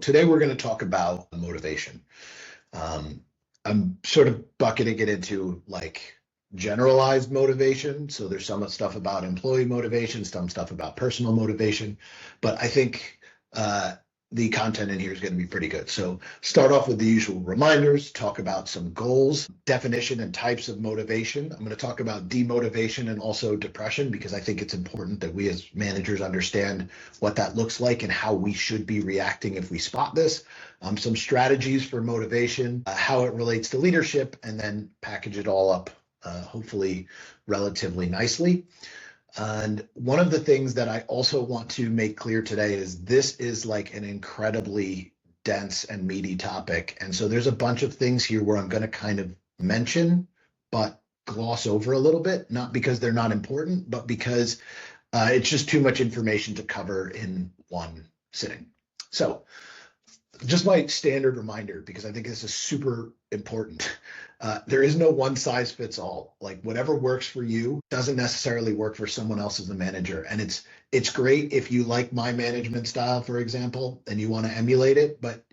Today we're going to talk about motivation. I'm sort of bucketing it into like generalized motivation. So there's some stuff about employee motivation, some stuff about personal motivation, but I think the content in here is going to be pretty good. So start off with the usual reminders, talk about some goals, definition and types of motivation. I'm going to talk about demotivation and also depression because I think it's important that we as managers understand what that looks like and how we should be reacting if we spot this. Some strategies for motivation, how it relates to leadership, and then package it all up, hopefully relatively nicely. And one of the things that I also want to make clear today is this is like an incredibly dense and meaty topic. And so there's a bunch of things here where I'm going to kind of mention, but gloss over a little bit, not because they're not important, but because it's just too much information to cover in one sitting. So just my standard reminder, because I think this is super important. There is no one size fits all. Like whatever works for you doesn't necessarily work for someone else as a manager. And it's great if you like my management style, for example, and you want to emulate it, but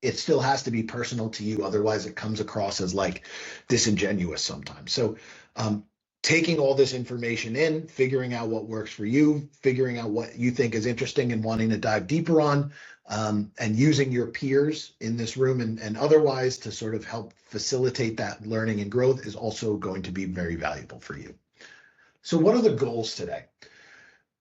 it still has to be personal to you. Otherwise it comes across as like disingenuous sometimes. So taking all this information in, figuring out what works for you, figuring out what you think is interesting and wanting to dive deeper on, and using your peers in this room and otherwise to sort of help facilitate that learning and growth is also going to be very valuable for you. So what are the goals today?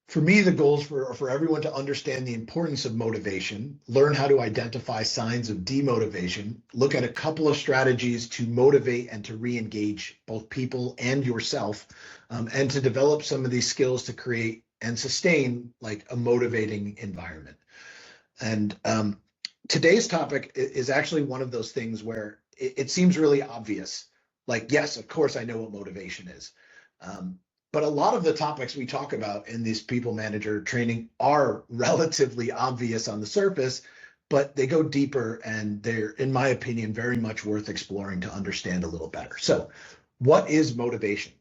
For me, the goals for everyone to understand the importance of motivation, learn how to identify signs of demotivation, look at a couple of strategies to motivate and to re-engage both people and yourself, and to develop some of these skills to create and sustain like a motivating environment. And today's topic is actually one of those things where it seems really obvious. Like, yes, of course, I know what motivation is. But a lot of the topics we talk about in this people manager training are relatively obvious on the surface, but they go deeper and they're, in my opinion, very much worth exploring to understand a little better. So what is motivation?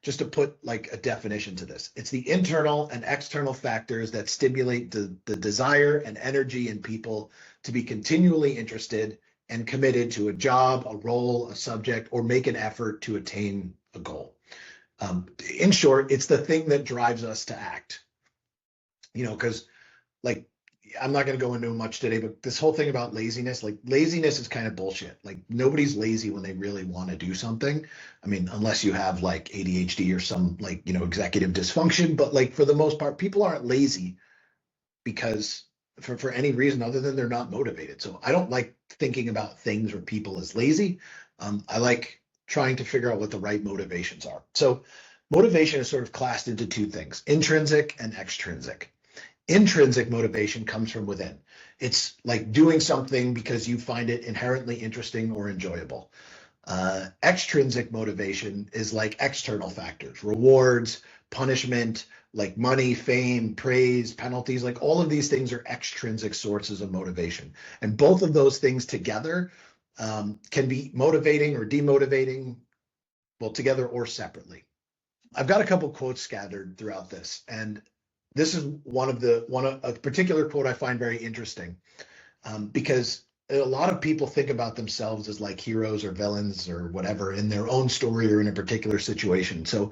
Just to put like a definition to this, it's the internal and external factors that stimulate the desire and energy in people to be continually interested and committed to a job, a role, a subject, or make an effort to attain a goal. In short, it's the thing that drives us to act, because like, I'm not going to go into much today, but this whole thing about laziness, like laziness is kind of bullshit. Like nobody's lazy when they really want to do something. I mean, unless you have like ADHD or some like, executive dysfunction, but like for the most part, people aren't lazy because for any reason other than they're not motivated. So I don't like thinking about things or people as lazy. I like trying to figure out what the right motivations are. So motivation is sort of classed into two things, intrinsic and extrinsic. Intrinsic motivation comes from within. It's like doing something because you find it inherently interesting or enjoyable. Extrinsic motivation is like external factors, rewards, punishment, like money, fame, praise, penalties, like all of these things are extrinsic sources of motivation. And both of those things together can be motivating or demotivating, well, together or separately. I've got a couple quotes scattered throughout this, and this is a particular quote I find very interesting, because a lot of people think about themselves as like heroes or villains or whatever in their own story or in a particular situation. So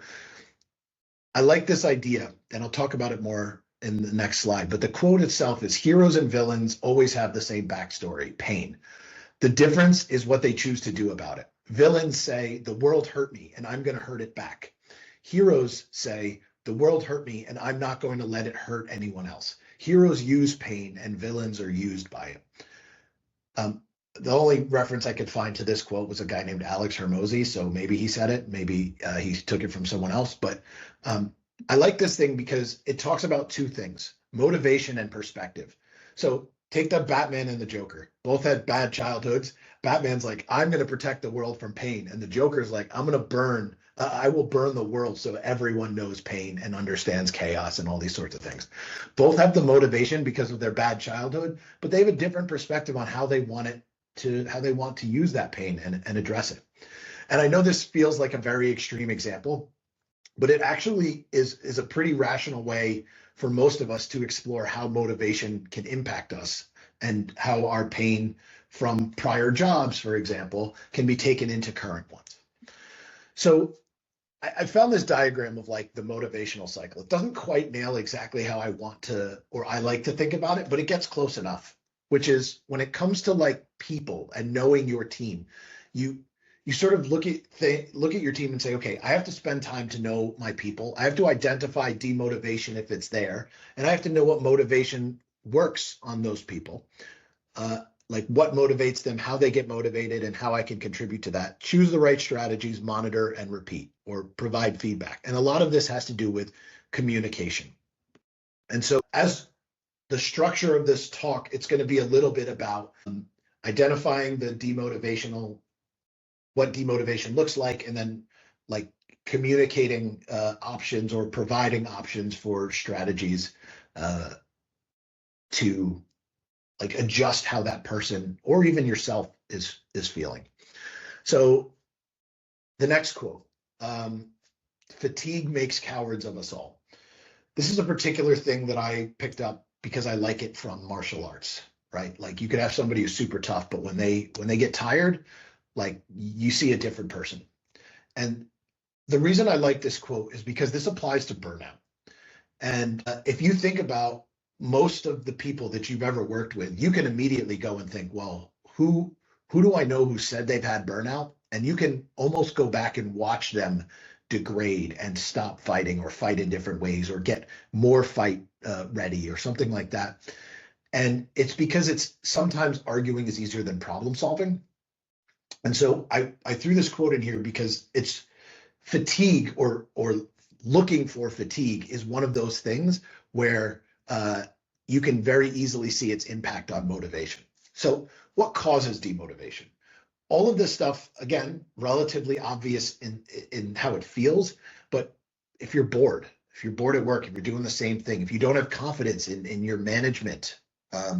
I like this idea, and I'll talk about it more in the next slide. But the quote itself is, heroes and villains always have the same backstory, pain. The difference is what they choose to do about it. Villains say, the world hurt me and I'm going to hurt it back. Heroes say, the world hurt me and I'm not going to let it hurt anyone else. Heroes use pain and villains are used by it. The only reference I could find to this quote was a guy named Alex Hermosi. So maybe he said it, maybe he took it from someone else. But I like this thing because it talks about two things, motivation and perspective. So take the Batman and the Joker. Both had bad childhoods. Batman's like, I'm going to protect the world from pain. And the Joker's like, I will burn the world so everyone knows pain and understands chaos and all these sorts of things. Both have the motivation because of their bad childhood, but they have a different perspective on how they want to use that pain and address it. And I know this feels like a very extreme example, but it actually is a pretty rational way for most of us to explore how motivation can impact us and how our pain from prior jobs, for example, can be taken into current ones. So I found this diagram of like the motivational cycle. It doesn't quite nail exactly how I want to, or I like to think about it, but it gets close enough, which is when it comes to like people and knowing your team, you sort of look at your team and say, okay, I have to spend time to know my people. I have to identify demotivation if it's there, and I have to know what motivation works on those people. Like what motivates them, how they get motivated, and how I can contribute to that. Choose the right strategies, monitor and repeat, or provide feedback. And a lot of this has to do with communication. And so as the structure of this talk, it's going to be a little bit about identifying the what demotivation looks like, and then like communicating options or providing options for strategies to like adjust how that person or even yourself is feeling. So the next quote, fatigue makes cowards of us all. This is a particular thing that I picked up because I like it from martial arts, right? Like you could have somebody who's super tough, but when they get tired, like you see a different person. And the reason I like this quote is because this applies to burnout. And if you think about most of the people that you've ever worked with, you can immediately go and think, well, who do I know who said they've had burnout? And you can almost go back and watch them degrade and stop fighting or fight in different ways or get more fight ready or something like that. And it's because it's sometimes arguing is easier than problem solving. And so I threw this quote in here because it's fatigue or looking for fatigue is one of those things where you can very easily see its impact on motivation. So what causes demotivation? All of this stuff, again, relatively obvious in how it feels, but if you're bored at work, if you're doing the same thing, if you don't have confidence in your management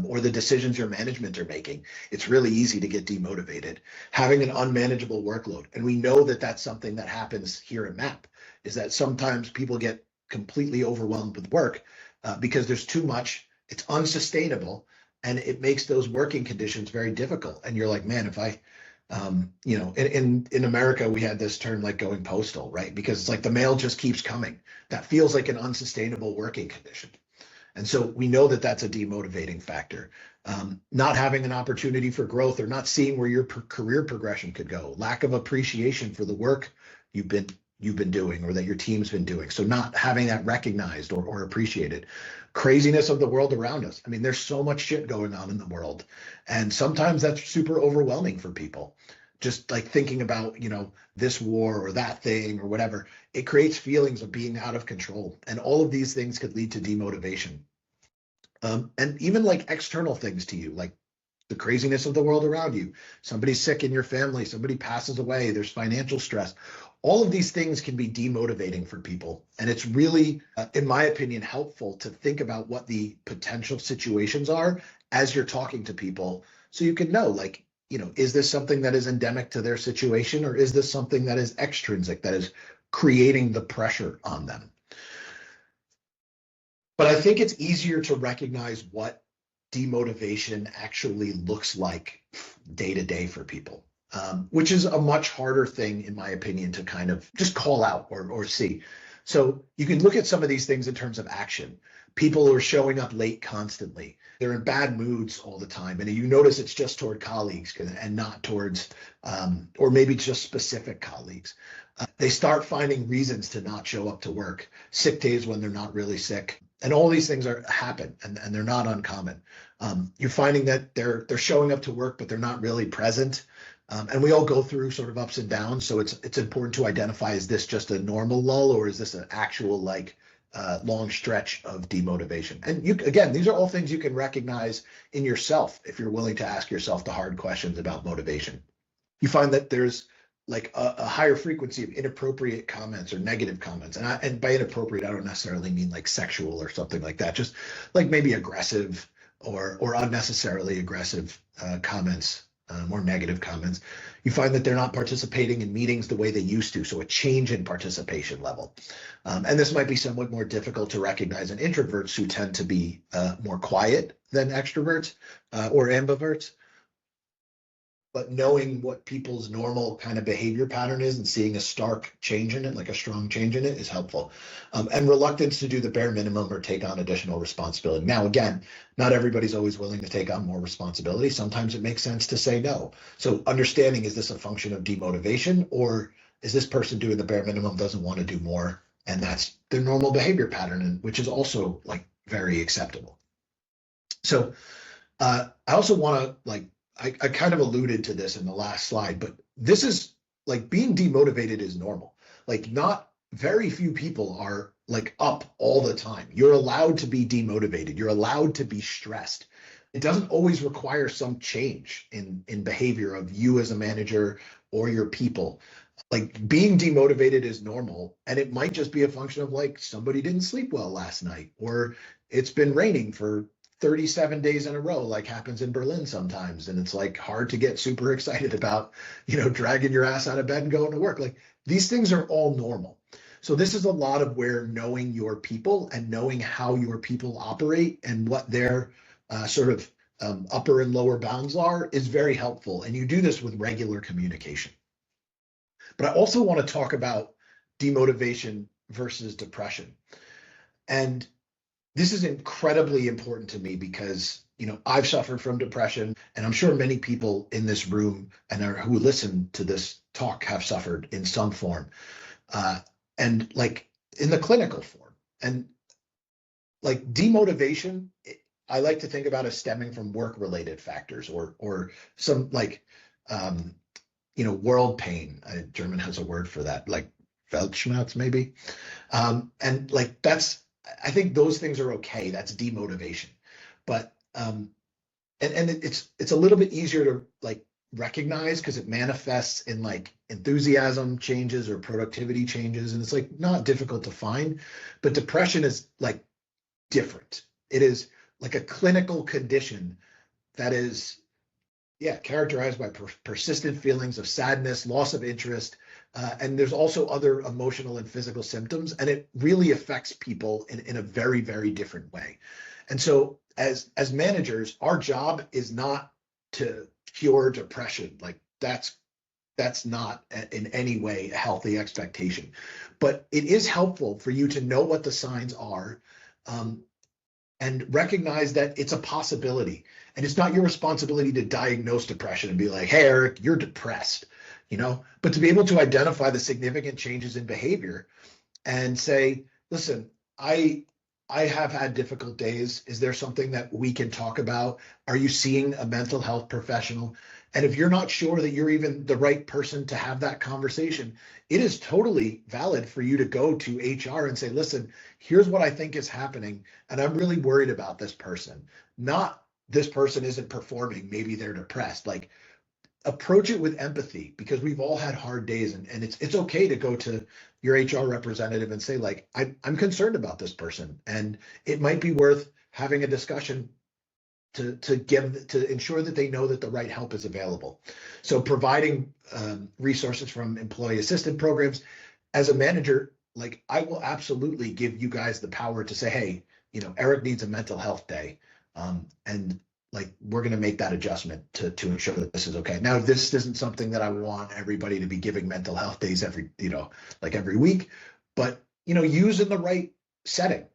or the decisions your management are making, it's really easy to get demotivated. Having an unmanageable workload, and we know that that's something that happens here at MAP, is that sometimes people get completely overwhelmed with work because there's too much, it's unsustainable, and it makes those working conditions very difficult. And you're like, man, if I, in America, we had this term like going postal, right? Because it's like the mail just keeps coming. That feels like an unsustainable working condition. And so we know that that's a demotivating factor. Not having an opportunity for growth or not seeing where your career progression could go, lack of appreciation for the work you've been doing or that your team's been doing. So not having that recognized or appreciated. Craziness of the world around us. I mean, there's so much shit going on in the world. And sometimes that's super overwhelming for people. Just like thinking about, this war or that thing or whatever, it creates feelings of being out of control. And all of these things could lead to demotivation. And even like external things to you, like the craziness of the world around you. Somebody's sick in your family, somebody passes away, there's financial stress. All of these things can be demotivating for people. And it's really, in my opinion, helpful to think about what the potential situations are as you're talking to people. So you can know, like, is this something that is endemic to their situation, or is this something that is extrinsic, that is creating the pressure on them? But I think it's easier to recognize what demotivation actually looks like day to day for people, which is a much harder thing, in my opinion, to kind of just call out or see. So you can look at some of these things in terms of action. People who are showing up late constantly, they're in bad moods all the time. And you notice it's just toward colleagues and not towards, or maybe just specific colleagues. They start finding reasons to not show up to work, sick days when they're not really sick. And all these things happen, and they're not uncommon. You're finding that they're showing up to work, but they're not really present. And we all go through sort of ups and downs. So it's important to identify, is this just a normal lull, or is this an actual long stretch of demotivation? And again, these are all things you can recognize in yourself if you're willing to ask yourself the hard questions about motivation. You find that there's like a higher frequency of inappropriate comments or negative comments. And by inappropriate, I don't necessarily mean like sexual or something like that, just like maybe aggressive or unnecessarily aggressive comments or negative comments, you find that they're not participating in meetings the way they used to. So a change in participation level. And this might be somewhat more difficult to recognize in introverts who tend to be more quiet than extroverts or ambiverts. But knowing what people's normal kind of behavior pattern is and seeing a stark change in it, like a strong change in it, is helpful. And reluctance to do the bare minimum or take on additional responsibility. Now, again, not everybody's always willing to take on more responsibility. Sometimes it makes sense to say no. So understanding, is this a function of demotivation, or is this person doing the bare minimum, doesn't want to do more? And that's their normal behavior pattern, which is also like very acceptable. So I also want to I kind of alluded to this in the last slide, but this is like being demotivated is normal. Like not very few people are like up all the time. You're allowed to be demotivated. You're allowed to be stressed. It doesn't always require some change in behavior of you as a manager or your people. Like being demotivated is normal, and it might just be a function of like somebody didn't sleep well last night, or it's been raining for 37 days in a row, like happens in Berlin sometimes. And it's like hard to get super excited about, dragging your ass out of bed and going to work. Like these things are all normal. So this is a lot of where knowing your people and knowing how your people operate and what their sort of upper and lower bounds are is very helpful. And you do this with regular communication. But I also want to talk about demotivation versus depression. And this is incredibly important to me because, I've suffered from depression, and I'm sure many people in this room and who listen to this talk have suffered in some form, and like in the clinical form. And like demotivation, I like to think about as stemming from work-related factors or some like, world pain. German has a word for that, like Weltschmerz maybe. And like I think those things are okay. That's demotivation. But and it's a little bit easier to like recognize because it manifests in like enthusiasm changes or productivity changes, and it's like not difficult to find. But depression is like different. It is like a clinical condition that is characterized by persistent feelings of sadness, loss of interest, and there's also other emotional and physical symptoms, and it really affects people in a very, very different way. And so as managers, our job is not to cure depression. Like that's not in any way a healthy expectation, but it is helpful for you to know what the signs are, and recognize that it's a possibility. And it's not your responsibility to diagnose depression and be like, hey, Eric, you're depressed, but to be able to identify the significant changes in behavior and say, listen, I have had difficult days. Is there something that we can talk about? Are you seeing a mental health professional? And if you're not sure that you're even the right person to have that conversation, it is totally valid for you to go to HR and say, listen, here's what I think is happening, and I'm really worried about this person. Not this person isn't performing, maybe they're depressed. Like approach it with empathy, because we've all had hard days, and it's okay to go to your HR representative and say, like, I'm concerned about this person, and it might be worth having a discussion to ensure that they know that the right help is available. So providing resources from employee assistance programs. As a manager, like I will absolutely give you guys the power to say, hey, Eric needs a mental health day, and like we're going to make that adjustment to ensure that this is okay. Now, this isn't something that I want everybody to be giving mental health days every week, but use in the right setting.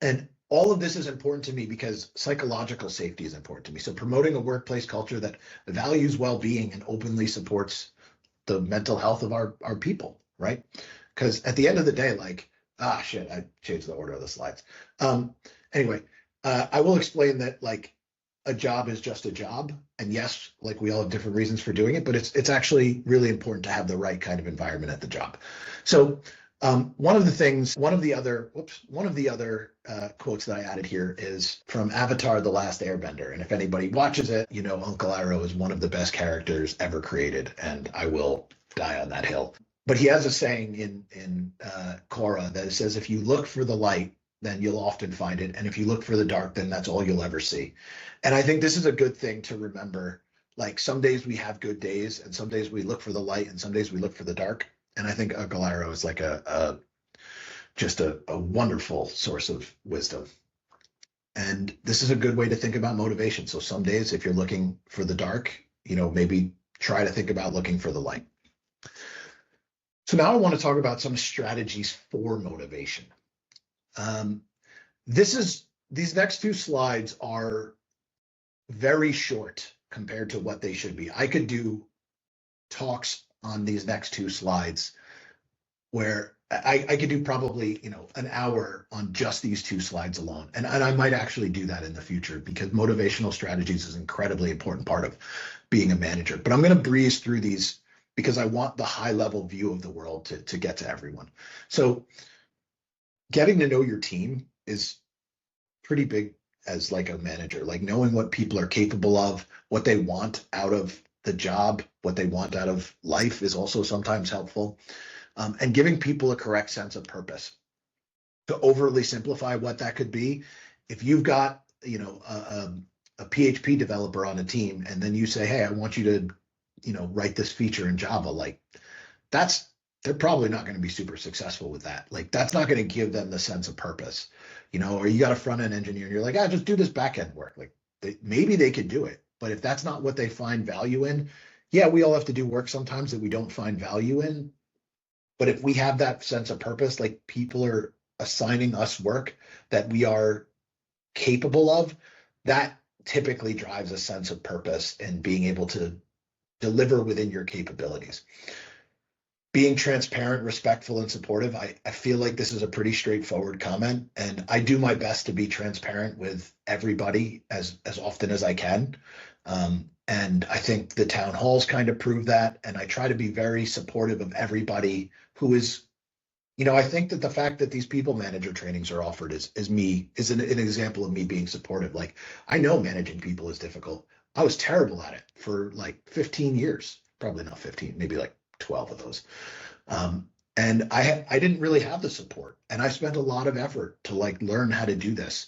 And all of this is important to me because psychological safety is important to me. So promoting a workplace culture that values well-being and openly supports the mental health of our people, right? Because at the end of the day, like, I changed the order of the slides. Anyway, I will explain that like a job is just a job. And yes, like we all have different reasons for doing it, but it's actually really important to have the right kind of environment at the job. So one of the other quotes that I added here is from Avatar: The Last Airbender. And if anybody watches it, Uncle Iroh is one of the best characters ever created, and I will die on that hill. But he has a saying in Korra that says, if you look for the light, then you'll often find it. And if you look for the dark, then that's all you'll ever see. And I think this is a good thing to remember Like some days we have good days, and some days we look for the light, and some days we look for the dark. And I think Aguilera is like just a wonderful source of wisdom. And this is a good way to think about motivation. So some days, if you're looking for the dark, maybe try to think about looking for the light. So now I want to talk about some strategies for motivation. These next two slides are very short compared to what they should be. I could do talks on these next two slides where I could do probably, an hour on just these two slides alone. And I might actually do that in the future because motivational strategies is an incredibly important part of being a manager. But I'm going to breeze through these because I want the high level view of the world to get to everyone. So getting to know your team is pretty big as like a manager, like knowing what people are capable of, what they want out of the job, what they want out of life is also sometimes helpful. And giving people a correct sense of purpose. To overly simplify what that could be, if you've got a PHP developer on a team, and then you say, "Hey, I want you to write this feature in Java," like they're probably not going to be super successful with that. Like that's not going to give them the sense of purpose, Or you got a front end engineer, and you're like, just do this back end work. Like maybe they could do it, but if that's not what they find value in, yeah, we all have to do work sometimes that we don't find value in. But if we have that sense of purpose, like people are assigning us work that we are capable of, that typically drives a sense of purpose and being able to deliver within your capabilities. Being transparent, respectful, and supportive. I feel like this is a pretty straightforward comment, and I do my best to be transparent with everybody as often as I can. And I think the town halls kind of prove that. And I try to be very supportive of everybody who is, I think that the fact that these people manager trainings are offered is an example of me being supportive. Like I know managing people is difficult. I was terrible at it for like 15 years, probably not 15, maybe like 12 of those. And I didn't really have the support, and I spent a lot of effort to like learn how to do this.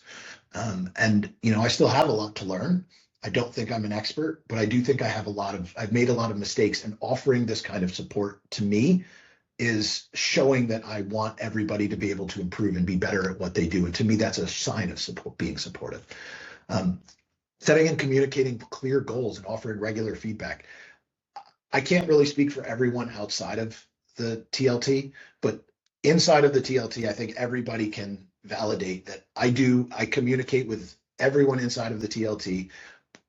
And I still have a lot to learn. I don't think I'm an expert, but I do think I've made a lot of mistakes, and offering this kind of support to me is showing that I want everybody to be able to improve and be better at what they do. And to me, that's a sign of support, being supportive. Setting and communicating clear goals and offering regular feedback. I can't really speak for everyone outside of the TLT, but inside of the TLT, I think everybody can validate that I communicate with everyone inside of the TLT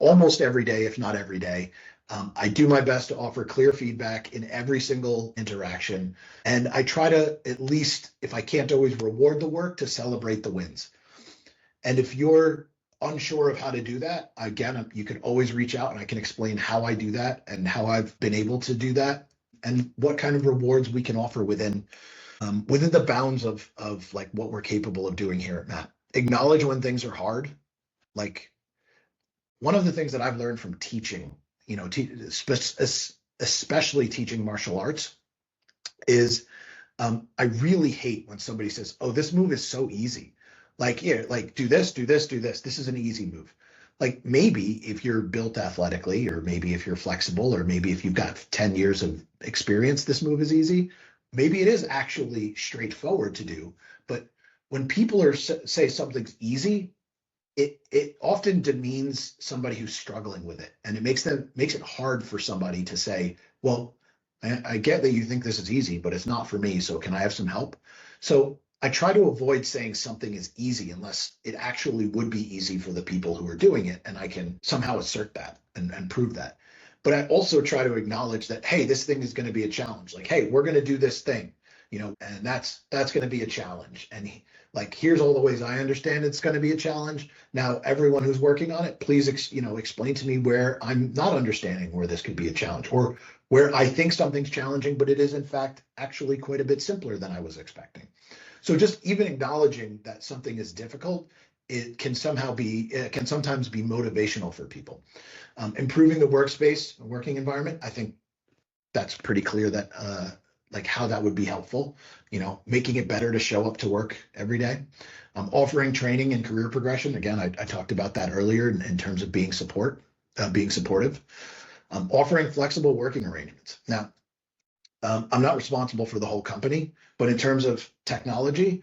almost every day, if not every day. I do my best to offer clear feedback in every single interaction. And I try to, at least, if I can't always reward the work, to celebrate the wins. And if you're unsure of how to do that, again, you can always reach out and I can explain how I do that and how I've been able to do that and what kind of rewards we can offer within the bounds of like what we're capable of doing here at Matt. Acknowledge when things are hard. Like one of the things that I've learned from teaching, especially teaching martial arts, is I really hate when somebody says, "Oh, this move is so easy." Like, yeah, like do this, do this, do this. This is an easy move. Like maybe if you're built athletically, or maybe if you're flexible, or maybe if you've got 10 years of experience, this move is easy. Maybe it is actually straightforward to do. But when people say something's easy, it often demeans somebody who's struggling with it. And it makes it hard for somebody to say, "Well, I get that you think this is easy, but it's not for me. So can I have some help?" So I try to avoid saying something is easy unless it actually would be easy for the people who are doing it. And I can somehow assert that and prove that. But I also try to acknowledge that, hey, this thing is going to be a challenge. Like, hey, we're going to do this thing, and that's going to be a challenge. And like, here's all the ways I understand it's going to be a challenge. Now, everyone who's working on it, please, explain to me where I'm not understanding where this could be a challenge, or where I think something's challenging, but it is in fact actually quite a bit simpler than I was expecting. So just even acknowledging that something is difficult, it can sometimes be motivational for people. Improving the working environment, I think that's pretty clear that like how that would be helpful, making it better to show up to work every day. Offering training and career progression. Again, I talked about that earlier in terms of being supportive. Offering flexible working arrangements. Now, I'm not responsible for the whole company, but in terms of technology,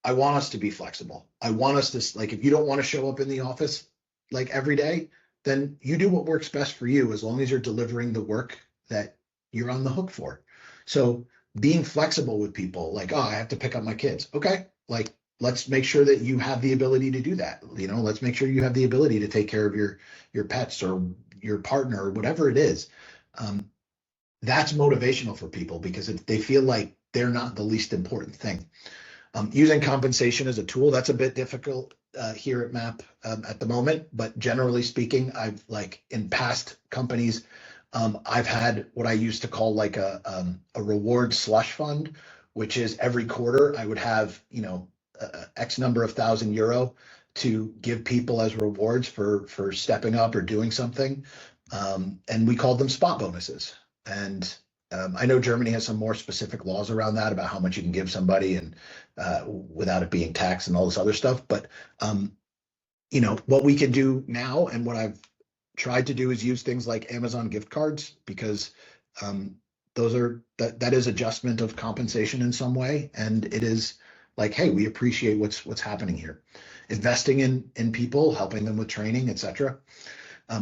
I want us to be flexible. I want us to, like, if you don't want to show up in the office like every day, then you do what works best for you, as long as you're delivering the work that you're on the hook for. So being flexible with people, like, oh, I have to pick up my kids. Okay, like, let's make sure that you have the ability to do that. You know, let's make sure you have the ability to take care of your pets or your partner or whatever it is. That's motivational for people, because if they feel like they're not the least important thing. Using compensation as a tool, that's a bit difficult here at MAP at the moment, but generally speaking, I've, like, in past companies, I've had what I used to call like a reward slush fund, which is every quarter I would have, you know, X number of €1,000 to give people as rewards for stepping up or doing something. And we called them spot bonuses. And I know Germany has some more specific laws around that, about how much you can give somebody and without it being taxed and all this other stuff. But you know, what we can do now, and what I've tried to do, is use things like Amazon gift cards, because those are that is adjustment of compensation in some way, and it is like, hey, we appreciate what's happening here. Investing in people, helping them with training, etc.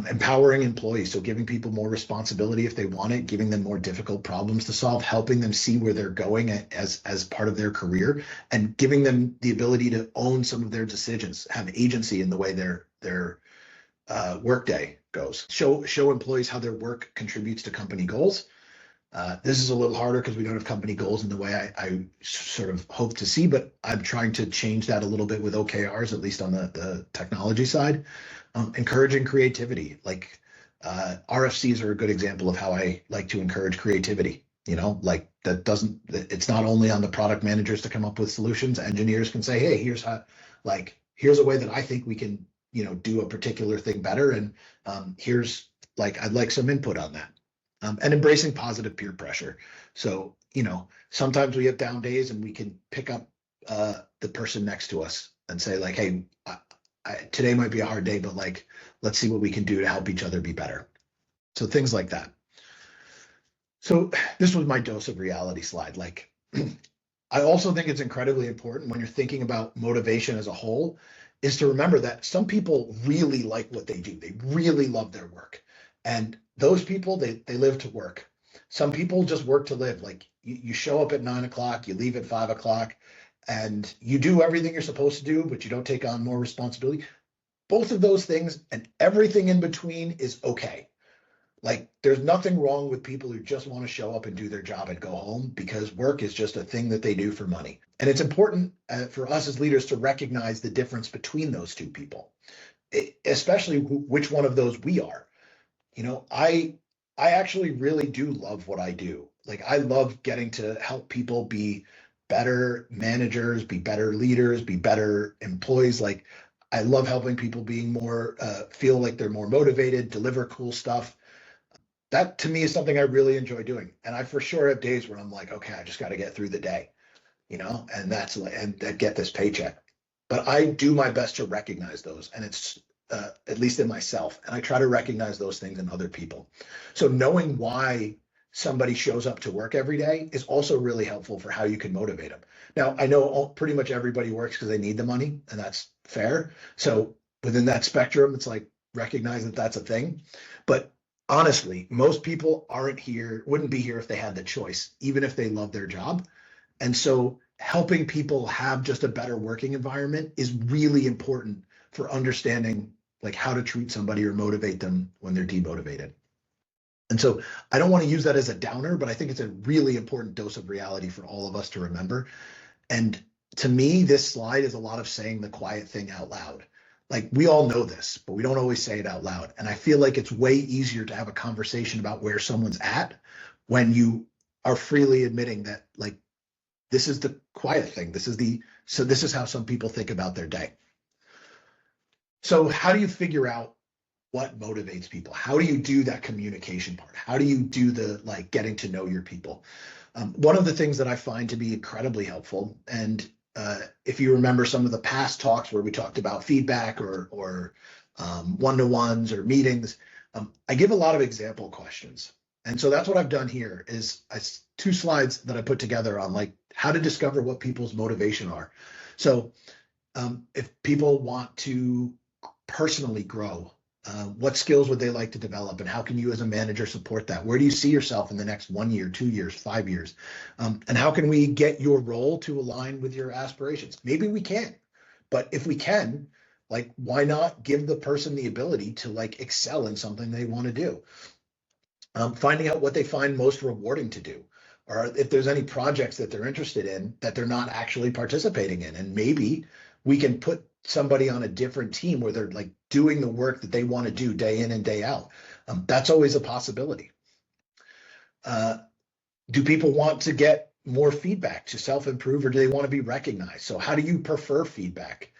Empowering employees, so giving people more responsibility if they want it, giving them more difficult problems to solve, helping them see where they're going as part of their career, and giving them the ability to own some of their decisions, have agency in the way their workday goes. Show employees how their work contributes to company goals. This is a little harder because we don't have company goals in the way I sort of hope to see, but I'm trying to change that a little bit with OKRs, at least on the technology side. Encouraging creativity, like RFCs are a good example of how I like to encourage creativity. You know, like, it's not only on the product managers to come up with solutions. Engineers can say, hey, here's a way that I think we can, you know, do a particular thing better. And here's, like, I'd like some input on that. And embracing positive peer pressure. So, you know, sometimes we have down days and we can pick up the person next to us and say, like, hey, today might be a hard day, but, like, let's see what we can do to help each other be better. So things like that. So this was my dose of reality slide. Like, I also think it's incredibly important when you're thinking about motivation as a whole, is to remember that some people really like what they do. They really love their work. And those people, they live to work. Some people just work to live. Like, you show up at 9 o'clock, you leave at 5 o'clock, and you do everything you're supposed to do, but you don't take on more responsibility. Both of those things and everything in between is okay. Like, there's nothing wrong with people who just want to show up and do their job and go home, because work is just a thing that they do for money. And it's important for us as leaders to recognize the difference between those two people, especially which one of those we are. You know, I actually really do love what I do. Like, I love getting to help people be better managers, be better leaders, be better employees. Like, I love helping people being more, feel like they're more motivated, deliver cool stuff. That to me is something I really enjoy doing. And I for sure have days where I'm like, okay, I just got to get through the day, you know, and get this paycheck. But I do my best to recognize those, and it's at least in myself, and I try to recognize those things in other people. So knowing why somebody shows up to work every day is also really helpful for how you can motivate them. Now, I know pretty much everybody works because they need the money, and that's fair. So within that spectrum, it's like, recognize that that's a thing. But honestly, most people wouldn't be here if they had the choice, even if they love their job. And so helping people have just a better working environment is really important for understanding, like, how to treat somebody or motivate them when they're demotivated. And so I don't want to use that as a downer, but I think it's a really important dose of reality for all of us to remember. And to me, this slide is a lot of saying the quiet thing out loud. Like, we all know this, but we don't always say it out loud. And I feel like it's way easier to have a conversation about where someone's at when you are freely admitting that, like, this is the quiet thing. This is how some people think about their day. So how do you figure out what motivates people? How do you do that communication part? How do you do the, like, getting to know your people? One of the things that I find to be incredibly helpful, and if you remember some of the past talks where we talked about feedback or one-to-ones or meetings, I give a lot of example questions. And so that's what I've done here is 2 slides that I put together on like how to discover what people's motivation are. So if people want to personally grow, what skills would they like to develop, and how can you as a manager support that? Where do you see yourself in the next 1 year, 2 years, 5 years? And how can we get your role to align with your aspirations? Maybe we can't, but if we can, like, why not give the person the ability to like excel in something they want to do? Finding out what they find most rewarding to do, or if there's any projects that they're interested in that they're not actually participating in. And maybe we can put somebody on a different team where they're like doing the work that they want to do day in and day out. That's always a possibility. Do people want to get more feedback to self-improve, or do they want to be recognized? So how do you prefer feedback?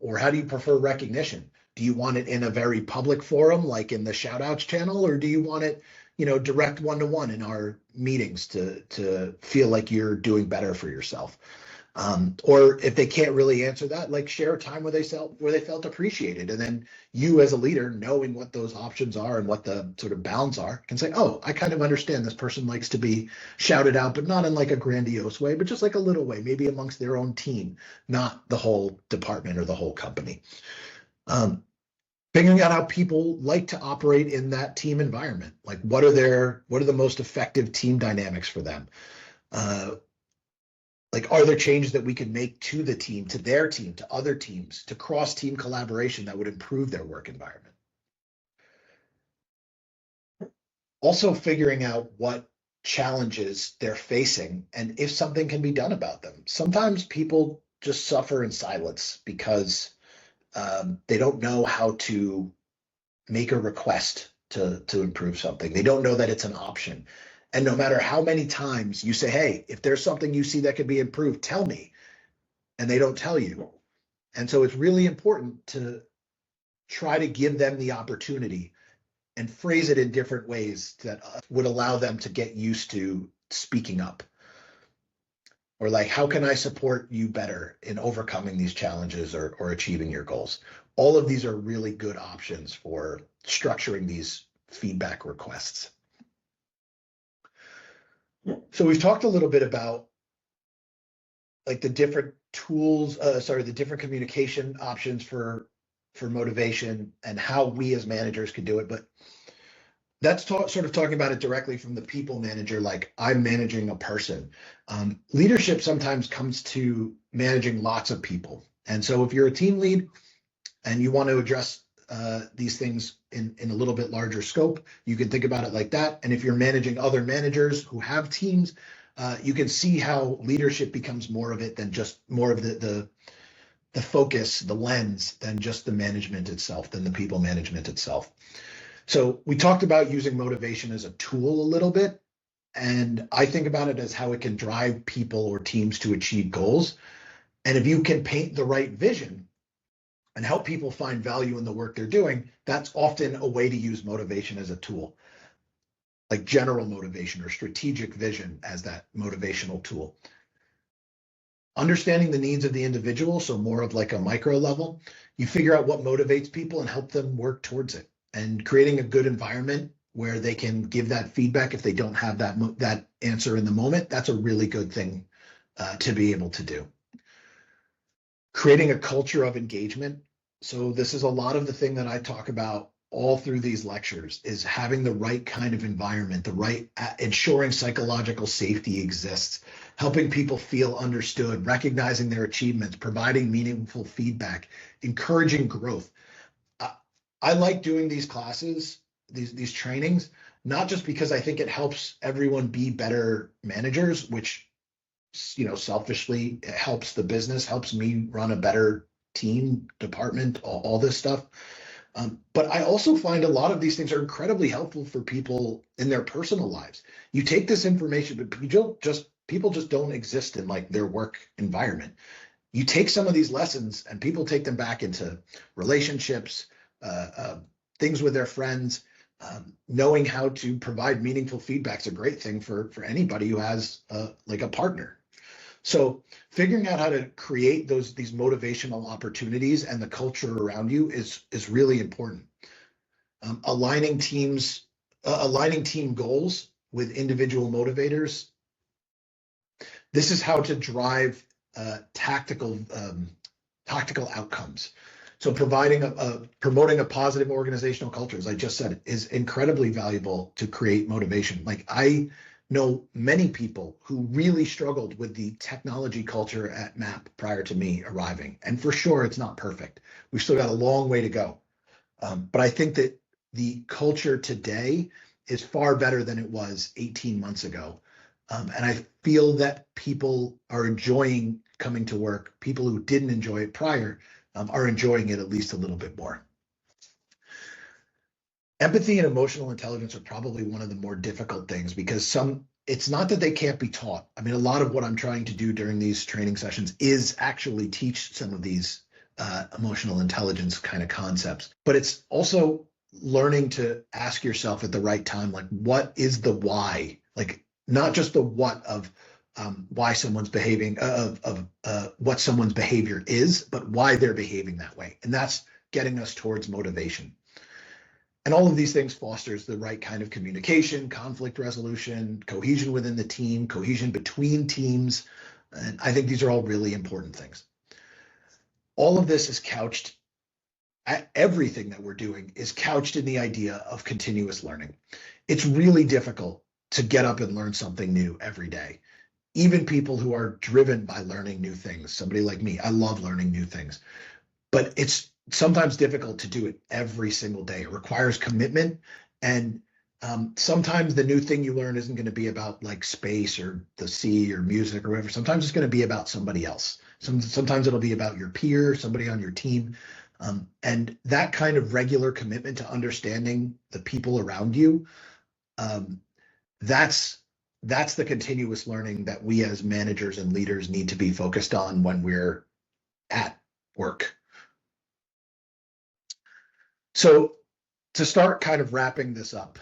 Or how do you prefer recognition? Do you want it in a very public forum, like in the shout outs channel, or do you want it, direct one-to-one in our meetings to feel like you're doing better for yourself? Or if they can't really answer that, like share a time where they felt appreciated. And then you as a leader, knowing what those options are and what the sort of bounds are, can say, oh, I kind of understand this person likes to be shouted out, but not in like a grandiose way, but just like a little way, maybe amongst their own team, not the whole department or the whole company. Figuring out how people like to operate in that team environment. Like what are the most effective team dynamics for them? Like, are there changes that we can make to the team, to their team, to other teams, to cross-team collaboration that would improve their work environment? Also figuring out what challenges they're facing and if something can be done about them. Sometimes people just suffer in silence because they don't know how to make a request to improve something. They don't know that it's an option. And no matter how many times you say, hey, if there's something you see that could be improved, tell me. And they don't tell you. And so it's really important to try to give them the opportunity and phrase it in different ways that would allow them to get used to speaking up. Or like, how can I support you better in overcoming these challenges or achieving your goals? All of these are really good options for structuring these feedback requests. So we've talked a little bit about like the different tools, the different communication options for motivation and how we as managers can do it. But that's sort of talking about it directly from the people manager, like I'm managing a person. Leadership sometimes comes to managing lots of people. And so if you're a team lead and you want to address these things in a little bit larger scope, you can think about it like that. And if you're managing other managers who have teams, you can see how leadership becomes more of it than just more of the focus, the lens, than just the management itself, than the people management itself. So we talked about using motivation as a tool a little bit, and I think about it as how it can drive people or teams to achieve goals. And if you can paint the right vision and help people find value in the work they're doing, that's often a way to use motivation as a tool, like general motivation or strategic vision as that motivational tool. Understanding the needs of the individual, so more of like a micro level, you figure out what motivates people and help them work towards it. And creating a good environment where they can give that feedback if they don't have that answer in the moment, that's a really good thing to be able to do. Creating a culture of engagement. So this is a lot of the thing that I talk about all through these lectures, is having the right kind of environment, ensuring psychological safety exists, helping people feel understood, recognizing their achievements, providing meaningful feedback, encouraging growth. I like doing these classes, these trainings, not just because I think it helps everyone be better managers, which, selfishly it helps the business, helps me run a better team, department, all this stuff. But I also find a lot of these things are incredibly helpful for people in their personal lives. You take this information, but people just don't exist in like their work environment. You take some of these lessons and people take them back into relationships, things with their friends. Knowing how to provide meaningful feedback is a great thing for anybody who has like a partner. So figuring out how to create these motivational opportunities and the culture around you is really important. aligning team goals with individual motivators. This is how to drive tactical outcomes. So promoting a positive organizational culture, as I just said, is incredibly valuable to create motivation. Like, I know many people who really struggled with the technology culture at MAP prior to me arriving. And for sure, it's not perfect. We've still got a long way to go. But I think that the culture today is far better than it was 18 months ago. And I feel that people are enjoying coming to work. People who didn't enjoy it prior are enjoying it at least a little bit more. Empathy and emotional intelligence are probably one of the more difficult things, because it's not that they can't be taught. I mean, a lot of what I'm trying to do during these training sessions is actually teach some of these emotional intelligence kind of concepts, but it's also learning to ask yourself at the right time, like, what is the why? Like, not just the what of why someone's behaving, what someone's behavior is, but why they're behaving that way. And that's getting us towards motivation. And all of these things fosters the right kind of communication, conflict resolution, cohesion within the team, cohesion between teams. And I think these are all really important things. All of this is couched, everything that we're doing is couched in the idea of continuous learning. It's really difficult to get up and learn something new every day. Even people who are driven by learning new things, somebody like me, I love learning new things, but it's sometimes difficult to do it every single day. It requires commitment. And sometimes the new thing you learn isn't going to be about like space or the sea or music or whatever. Sometimes it's going to be about somebody else. Sometimes it'll be about your peer, somebody on your team. And that kind of regular commitment to understanding the people around you, that's the continuous learning that we as managers and leaders need to be focused on when we're at work. So to start kind of wrapping this up,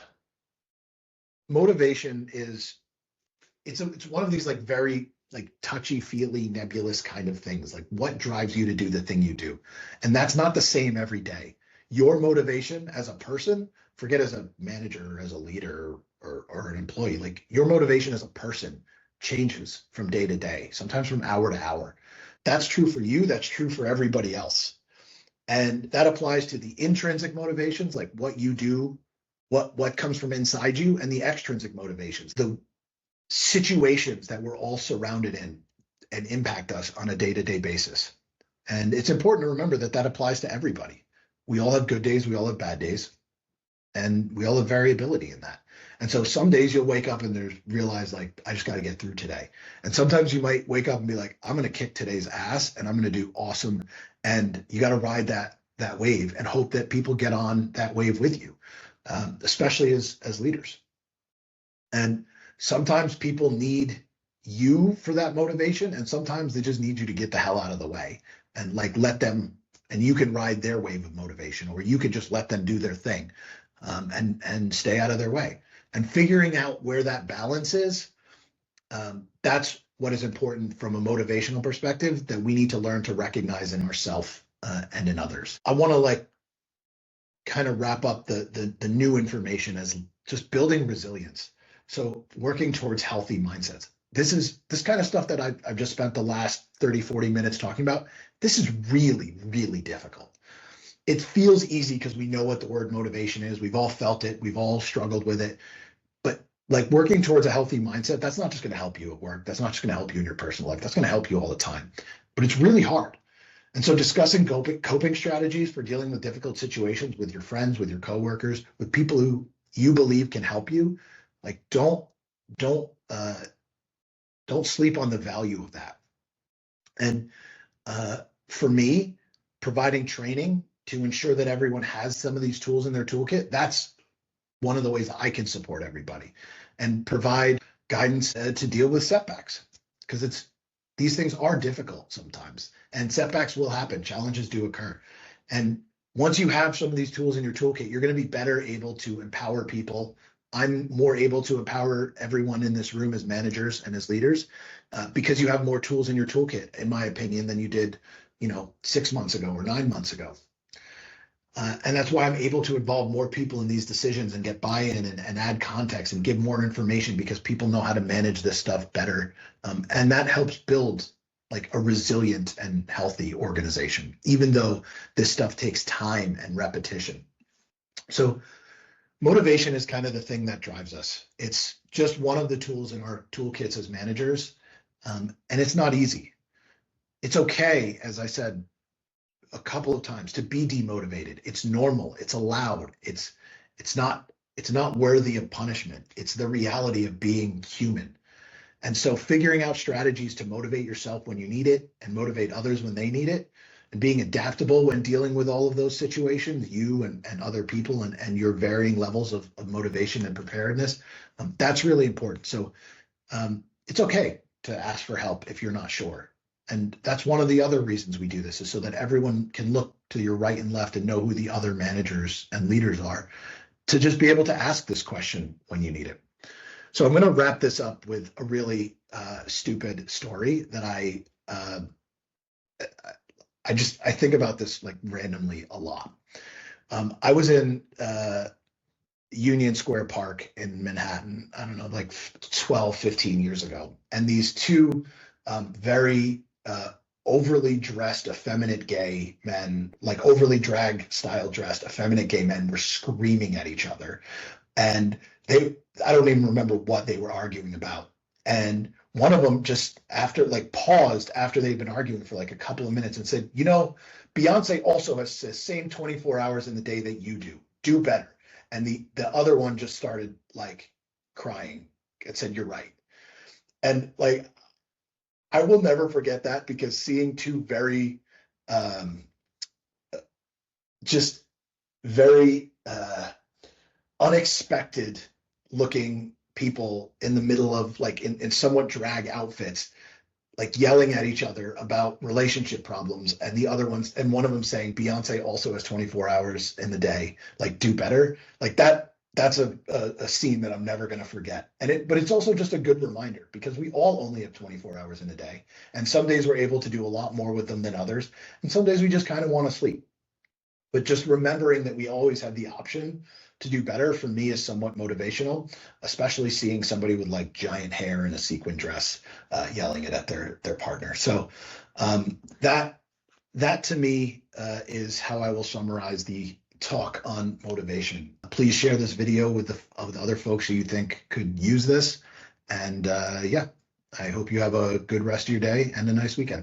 motivation it's one of these like very like touchy-feely, nebulous kind of things. Like, what drives you to do the thing you do? And that's not the same every day. Your motivation as a person, forget as a manager or as a leader or an employee, like your motivation as a person changes from day to day, sometimes from hour to hour. That's true for you. That's true for everybody else. And that applies to the intrinsic motivations, like what you do, what comes from inside you, and the extrinsic motivations, the situations that we're all surrounded in and impact us on a day-to-day basis. And it's important to remember that that applies to everybody. We all have good days, we all have bad days, and we all have variability in that. And so some days you'll wake up and realize like, I just got to get through today. And sometimes you might wake up and be like, I'm going to kick today's ass and I'm going to do awesome. And you got to ride that wave and hope that people get on that wave with you, especially as leaders. And sometimes people need you for that motivation, and sometimes they just need you to get the hell out of the way and like let them, and you can ride their wave of motivation, or you can just let them do their thing and stay out of their way. And figuring out where that balance is, that's what is important from a motivational perspective that we need to learn to recognize in ourselves and in others. I want to like kind of wrap up the new information as just building resilience. So working towards healthy mindsets. This kind of stuff that I've just spent the last 30, 40 minutes talking about. This is really, really difficult. It feels easy because we know what the word motivation is. We've all felt it. We've all struggled with it. But like working towards a healthy mindset, that's not just going to help you at work. That's not just going to help you in your personal life. That's going to help you all the time. But it's really hard. And so discussing coping strategies for dealing with difficult situations with your friends, with your coworkers, with people who you believe can help you, like don't sleep on the value of that. And for me, providing training to ensure that everyone has some of these tools in their toolkit, that's one of the ways I can support everybody and provide guidance to deal with setbacks, because these things are difficult sometimes, and setbacks will happen. Challenges do occur. And once you have some of these tools in your toolkit, you're going to be better able to empower people. I'm more able to empower everyone in this room as managers and as leaders because you have more tools in your toolkit, in my opinion, than you did, 6 months ago or 9 months ago. And that's why I'm able to involve more people in these decisions and get buy-in and add context and give more information, because people know how to manage this stuff better. And that helps build like a resilient and healthy organization, even though this stuff takes time and repetition. So motivation is kind of the thing that drives us. It's just one of the tools in our toolkits as managers. And it's not easy. It's okay, as I said a couple of times, to be demotivated. It's normal. It's allowed. It's not worthy of punishment. It's the reality of being human. And so figuring out strategies to motivate yourself when you need it and motivate others when they need it, and being adaptable when dealing with all of those situations, you and other people, and your varying levels of motivation and preparedness, that's really important. So it's okay to ask for help if you're not sure. And that's one of the other reasons we do this, is so that everyone can look to your right and left and know who the other managers and leaders are, to just be able to ask this question when you need it. So I'm going to wrap this up with a really stupid story that I think about this like randomly a lot. I was in Union Square Park in Manhattan, I don't know, like 12, 15 years ago. And these two very overly dressed, effeminate gay men, like overly drag style dressed, effeminate gay men, were screaming at each other. And I don't even remember what they were arguing about. And one of them just paused after they'd been arguing for like a couple of minutes and said, Beyonce also has the same 24 hours in the day that you do. Do better. And the other one just started like crying and said, "You're right." And like, I will never forget that, because seeing two very, just very unexpected looking people in the middle of like in somewhat drag outfits, like yelling at each other about relationship problems, and one of them saying Beyonce also has 24 hours in the day, like do better. Like that's a scene that I'm never going to forget. But it's also just a good reminder, because we all only have 24 hours in a day. And some days we're able to do a lot more with them than others. And some days we just kind of want to sleep. But just remembering that we always have the option to do better, for me, is somewhat motivational, especially seeing somebody with like giant hair and a sequin dress yelling it at their partner. So that to me is how I will summarize the talk on motivation. Please share this video with the other folks who you think could use this. And I hope you have a good rest of your day and a nice weekend.